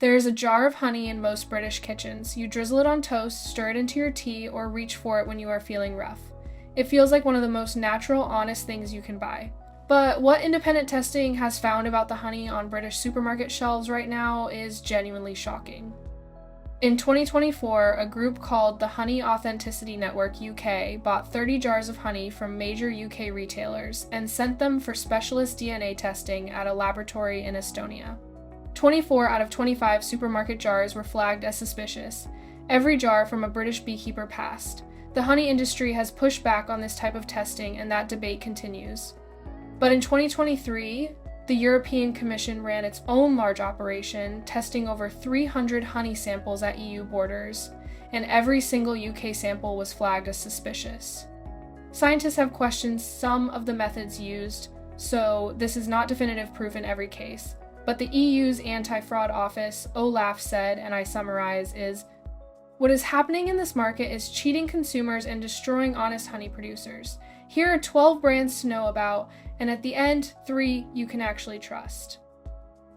There is a jar of honey in most British kitchens. You drizzle it on toast, stir it into your tea, or reach for it when you are feeling rough. It feels like one of the most natural, honest things you can buy. But what independent testing has found about the honey on British supermarket shelves right now is genuinely shocking. In 2024, a group called the Honey Authenticity Network UK bought 30 jars of honey from major UK retailers and sent them for specialist DNA testing at a laboratory in Estonia. 24 out of 25 supermarket jars were flagged as suspicious. Every jar from a British beekeeper passed. The honey industry has pushed back on this type of testing, and that debate continues. But in 2023, the European Commission ran its own large operation, testing over 300 honey samples at EU borders, and every single UK sample was flagged as suspicious. Scientists have questioned some of the methods used, so this is not definitive proof in every case. But the EU's anti-fraud office, OLAF, said, and I summarize, is, "What is happening in this market is cheating consumers and destroying honest honey producers. Here are 12 brands to know about, and at the end, 3 you can actually trust."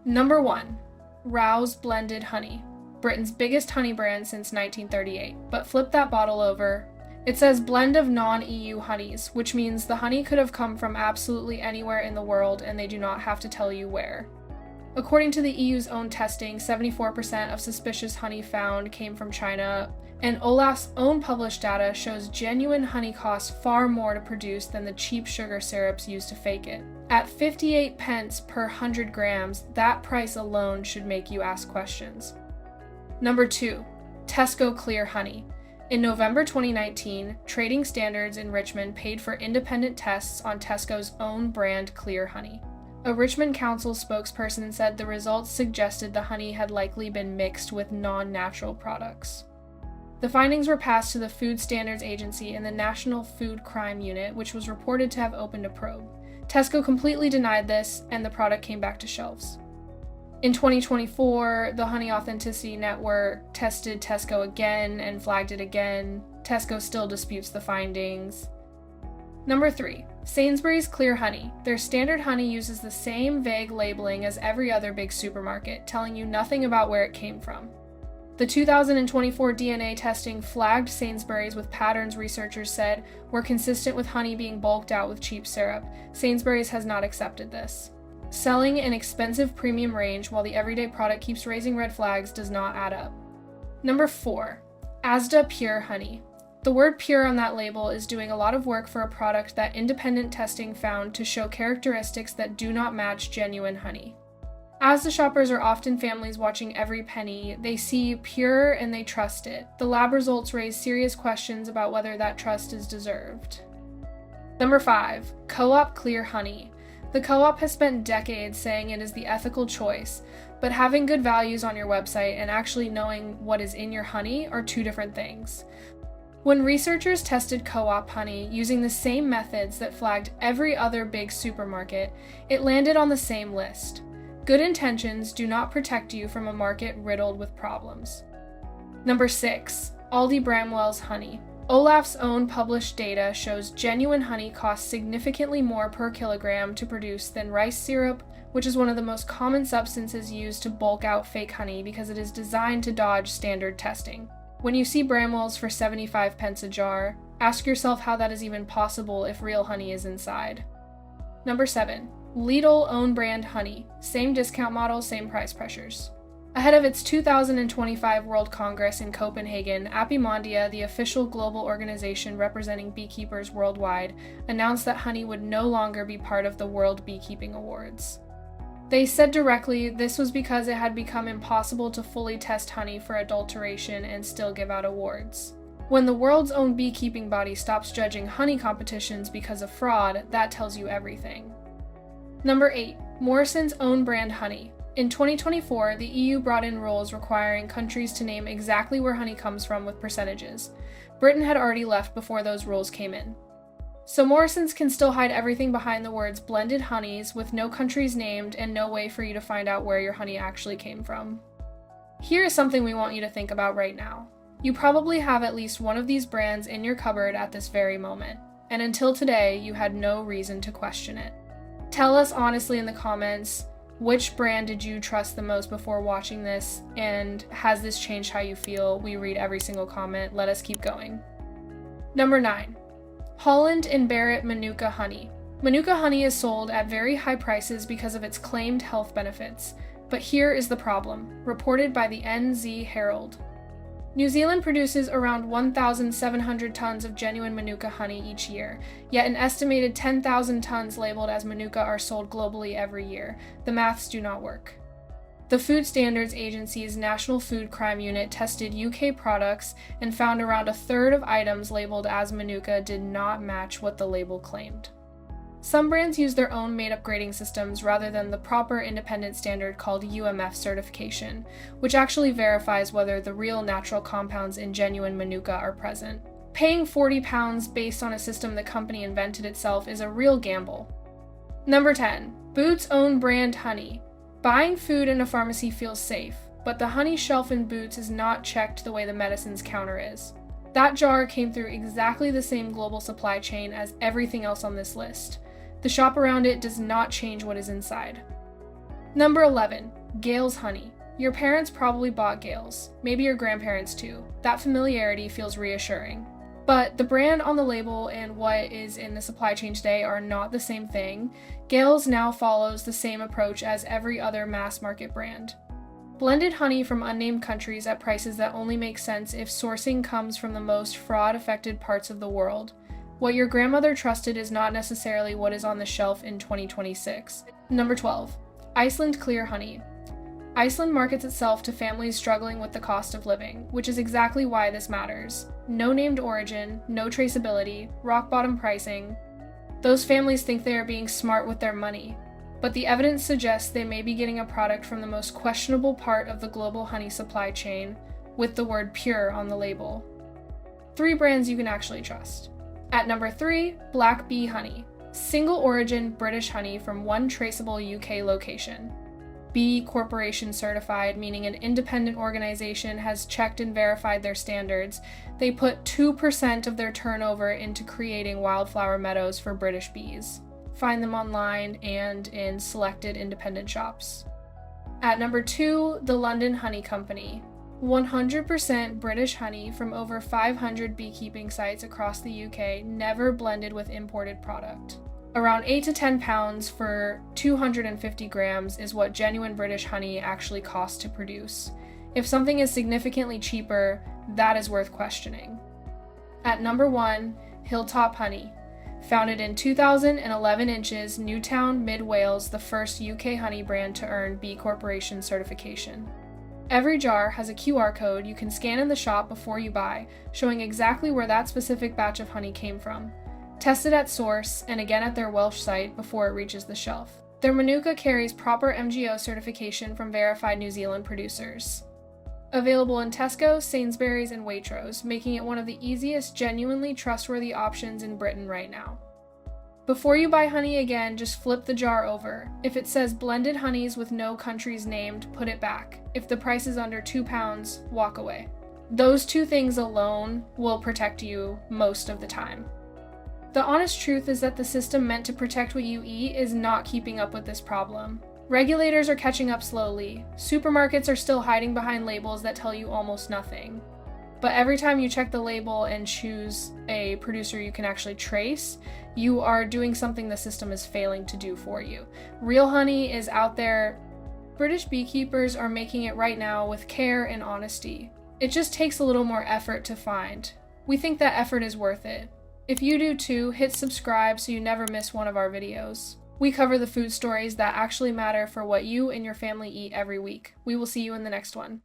Number 1. Rouse Blended Honey, Britain's biggest honey brand since 1938. But flip that bottle over. It says blend of non-EU honeys, which means the honey could have come from absolutely anywhere in the world and they do not have to tell you where. According to the EU's own testing, 74% of suspicious honey found came from China, and Olaf's own published data shows genuine honey costs far more to produce than the cheap sugar syrups used to fake it. At 58 pence per 100 grams, that price alone should make you ask questions. Number 2. Tesco Clear Honey. In November 2019, Trading Standards in Richmond paid for independent tests on Tesco's own brand Clear Honey. A Richmond Council spokesperson said the results suggested the honey had likely been mixed with non-natural products. The findings were passed to the Food Standards Agency and the National Food Crime Unit, which was reported to have opened a probe. Tesco completely denied this, and the product came back to shelves. In 2024, the Honey Authenticity Network tested Tesco again and flagged it again. Tesco still disputes the findings. Number 3. Sainsbury's Clear Honey. Their standard honey uses the same vague labeling as every other big supermarket, telling you nothing about where it came from. The 2024 DNA testing flagged Sainsbury's with patterns researchers said were consistent with honey being bulked out with cheap syrup. Sainsbury's has not accepted this. Selling an expensive premium range while the everyday product keeps raising red flags does not add up. Number 4. Asda Pure Honey. The word pure on that label is doing a lot of work for a product that independent testing found to show characteristics that do not match genuine honey. Asda shoppers are often families watching every penny. They see pure and they trust it. The lab results raise serious questions about whether that trust is deserved. Number 5. Co-op Clear Honey. The Co-op has spent decades saying it is the ethical choice, but having good values on your website and actually knowing what is in your honey are two different things. When researchers tested Co-op honey using the same methods that flagged every other big supermarket, it landed on the same list. Good intentions do not protect you from a market riddled with problems. Number 6. Aldi Bramwell's Honey. Olaf's own published data shows genuine honey costs significantly more per kilogram to produce than rice syrup, which is one of the most common substances used to bulk out fake honey because it is designed to dodge standard testing. When you see Bramwell's for 75 pence a jar, ask yourself how that is even possible if real honey is inside. Number 7. Lidl own brand honey. Same discount model, same price pressures. Ahead of its 2025 World Congress in Copenhagen, Apimondia, the official global organization representing beekeepers worldwide, announced that honey would no longer be part of the World Beekeeping Awards. They said directly this was because it had become impossible to fully test honey for adulteration and still give out awards. When the world's own beekeeping body stops judging honey competitions because of fraud, that tells you everything. Number 8. Morrison's own brand honey. In 2024, the EU brought in rules requiring countries to name exactly where honey comes from with percentages. Britain had already left before those rules came in. So Morrison's can still hide everything behind the words blended honeys with no countries named and no way for you to find out where your honey actually came from. Here is something we want you to think about right now. You probably have at least one of these brands in your cupboard at this very moment, and until today, you had no reason to question it. Tell us honestly in the comments, Which brand did you trust the most before watching this, and has this changed how you feel? We read every single comment. Let us keep going. Number 9. Holland and Barrett Manuka honey. Manuka honey is sold at very high prices because of its claimed health benefits. But here is the problem, reported by the NZ Herald. New Zealand produces around 1,700 tons of genuine Manuka honey each year, yet an estimated 10,000 tons labeled as Manuka are sold globally every year. The maths do not work. The Food Standards Agency's National Food Crime Unit tested UK products and found around a third of items labeled as Manuka did not match what the label claimed. Some brands use their own made-up grading systems rather than the proper independent standard called UMF certification, which actually verifies whether the real natural compounds in genuine Manuka are present. Paying £40 based on a system the company invented itself is a real gamble. Number 10. Boots' own brand honey. Buying food in a pharmacy feels safe, but the honey shelf in Boots is not checked the way the medicines counter is. That jar came through exactly the same global supply chain as everything else on this list. The shop around it does not change what is inside. Number 11. Gale's honey. Your parents probably bought Gale's, maybe your grandparents too. That familiarity feels reassuring. But the brand on the label and what is in the supply chain today are not the same thing. Gale's now follows the same approach as every other mass market brand. Blended honey from unnamed countries at prices that only make sense if sourcing comes from the most fraud-affected parts of the world. What your grandmother trusted is not necessarily what is on the shelf in 2026. Number 12. Iceland Clear Honey. Iceland markets itself to families struggling with the cost of living, which is exactly why this matters. No named origin, no traceability, rock bottom pricing. Those families think they are being smart with their money, but the evidence suggests they may be getting a product from the most questionable part of the global honey supply chain, with the word pure on the label. 3 brands you can actually trust. At number 3, Black Bee Honey. Single origin British honey from one traceable UK location. B Corporation certified, meaning an independent organization has checked and verified their standards. They put 2% of their turnover into creating wildflower meadows for British bees. Find them online and in selected independent shops. At number 2, the London Honey Company. 100% British honey from over 500 beekeeping sites across the UK, never blended with imported product. Around 8 to 10 pounds for 250 grams is what genuine British honey actually costs to produce. If something is significantly cheaper, that is worth questioning. At number 1, Hilltop Honey. Founded in 2011 Inches, Newtown, Mid Wales, the first UK honey brand to earn B Corporation certification. Every jar has a QR code you can scan in the shop before you buy, showing exactly where that specific batch of honey came from. Test it at source and again at their Welsh site before it reaches the shelf. Their Manuka carries proper MGO certification from verified New Zealand producers. Available in Tesco, Sainsbury's, and Waitrose, making it one of the easiest, genuinely trustworthy options in Britain right now. Before you buy honey again, just flip the jar over. If it says blended honeys with no countries named, put it back. If the price is under £2, walk away. Those 2 things alone will protect you most of the time. The honest truth is that the system meant to protect what you eat is not keeping up with this problem. Regulators are catching up slowly. Supermarkets are still hiding behind labels that tell you almost nothing. But every time you check the label and choose a producer you can actually trace, you are doing something the system is failing to do for you. Real honey is out there. British beekeepers are making it right now with care and honesty. It just takes a little more effort to find. We think that effort is worth it. If you do too, hit subscribe so you never miss one of our videos. We cover the food stories that actually matter for what you and your family eat every week. We will see you in the next one.